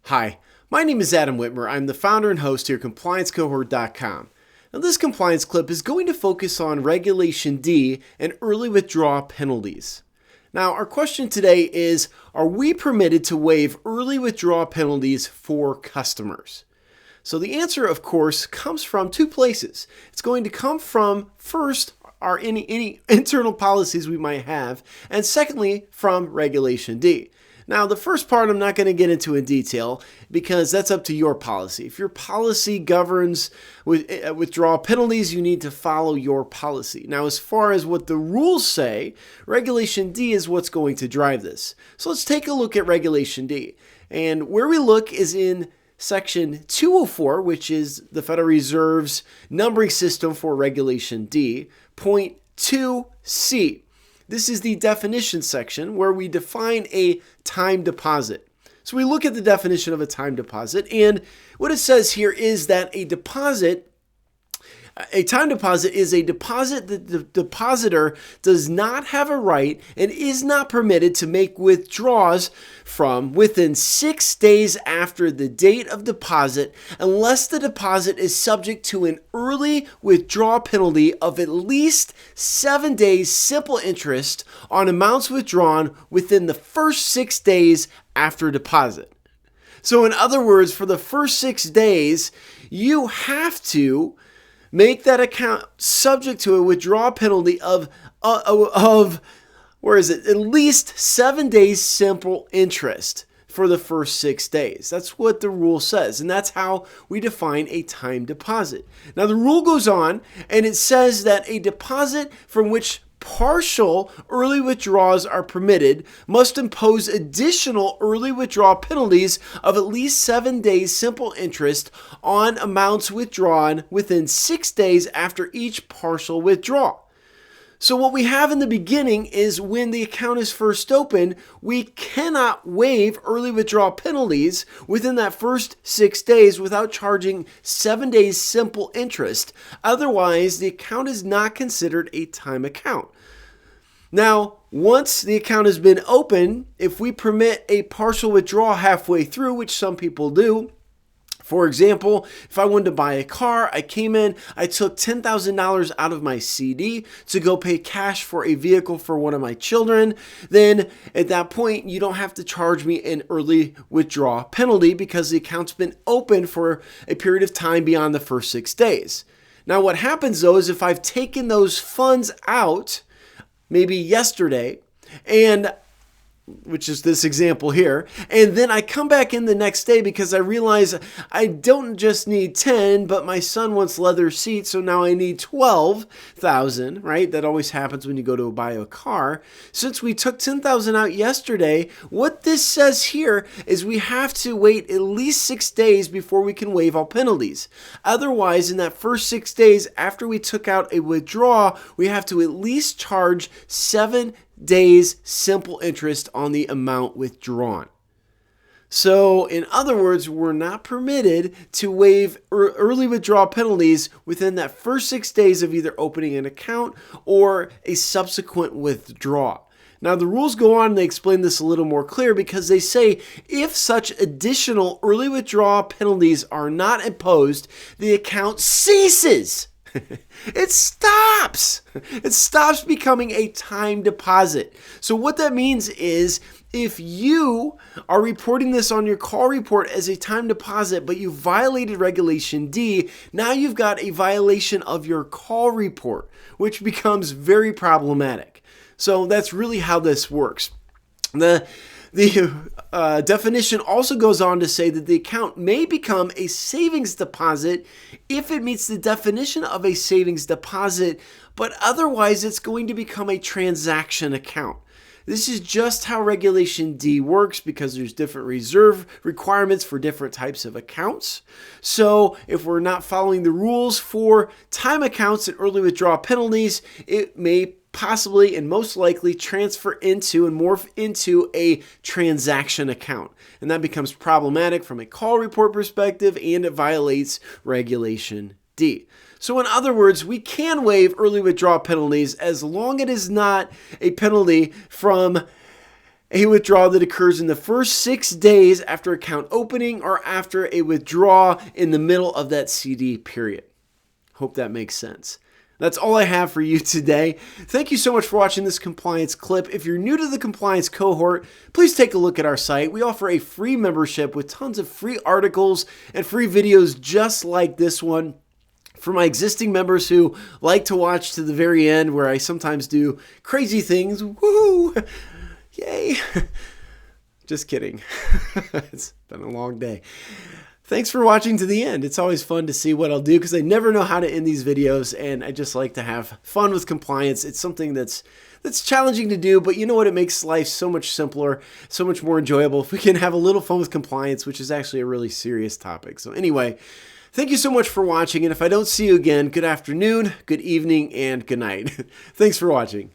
Hi, my name is Adam Whitmer. I'm the founder and host here at ComplianceCohort.com. Now, this compliance clip is going to focus on Regulation D and early withdrawal penalties. Now, our question today is, are we permitted to waive early withdrawal penalties for customers? So the answer, of course, comes from two places. It's going to come from, first, any internal policies we might have, and secondly, from Regulation D. Now, the first part I'm not going to get into in detail because that's up to your policy. If your policy governs withdrawal penalties, you need to follow your policy. Now, as far as what the rules say, Regulation D is what's going to drive this. So let's take a look at Regulation D. And where we look is in Section 204, which is the Federal Reserve's numbering system for Regulation D, point 2C. This is the definition section where we define a time deposit. So we look at the definition of a time deposit, and what it says here is that a time deposit is a deposit that the depositor does not have a right and is not permitted to make withdrawals from within 6 days after the date of deposit unless the deposit is subject to an early withdrawal penalty of at least 7 days simple interest on amounts withdrawn within the first 6 days after deposit. So in other words, for the first 6 days, you have to make that account subject to a withdrawal penalty of at least 7 days simple interest for the first 6 days. That's what the rule says, and that's how we define a time deposit. Now, the rule goes on, and it says that a deposit from which partial early withdrawals are permitted must impose additional early withdrawal penalties of at least 7 days simple interest on amounts withdrawn within 6 days after each partial withdrawal. So what we have in the beginning is when the account is first opened, we cannot waive early withdrawal penalties within that first 6 days without charging 7 days simple interest. Otherwise, the account is not considered a time account. Now, once the account has been open, if we permit a partial withdrawal halfway through, which some people do, for example, if I wanted to buy a car, I came in, I took $10,000 out of my CD to go pay cash for a vehicle for one of my children, then at that point, you don't have to charge me an early withdrawal penalty because the account's been open for a period of time beyond the first 6 days. Now, what happens though is if I've taken those funds out, maybe yesterday, and which is this example here, and then I come back in the next day because I realize I don't just need 10, but my son wants leather seats, so now I need 12,000, right? That always happens when you go to buy a car. Since we took 10,000 out yesterday, what this says here is we have to wait at least 6 days before we can waive all penalties. Otherwise, in that first 6 days after we took out a withdrawal, we have to at least charge 7 days simple interest on the amount withdrawn. So, in other words, we're not permitted to waive early withdrawal penalties within that first 6 days of either opening an account or a subsequent withdrawal. Now, the rules go on and they explain this a little more clear because they say if such additional early withdrawal penalties are not imposed, the account ceases. It stops. It stops becoming a time deposit. So what that means is if you are reporting this on your call report as a time deposit, but you violated Regulation D, now you've got a violation of your call report, which becomes very problematic. So that's really how this works. The definition also goes on to say that the account may become a savings deposit if it meets the definition of a savings deposit, but otherwise it's going to become a transaction account. This is just how Regulation D works because there's different reserve requirements for different types of accounts. So if we're not following the rules for time accounts and early withdrawal penalties, it may possibly and most likely transfer into and morph into a transaction account. And that becomes problematic from a call report perspective, and it violates Regulation D. So in other words, we can waive early withdrawal penalties as long as it is not a penalty from a withdrawal that occurs in the first 6 days after account opening or after a withdrawal in the middle of that CD period. Hope that makes sense. That's all I have for you today. Thank you so much for watching this compliance clip. If you're new to the compliance cohort, please take a look at our site. We offer a free membership with tons of free articles and free videos just like this one. For my existing members who like to watch to the very end, where I sometimes do crazy things, woohoo, yay. Just kidding. It's been a long day. Thanks for watching to the end. It's always fun to see what I'll do because I never know how to end these videos, and I just like to have fun with compliance. It's something that's challenging to do, but you know what? It makes life so much simpler, so much more enjoyable if we can have a little fun with compliance, which is actually a really serious topic. So anyway, thank you so much for watching, and if I don't see you again, good afternoon, good evening, and good night. Thanks for watching.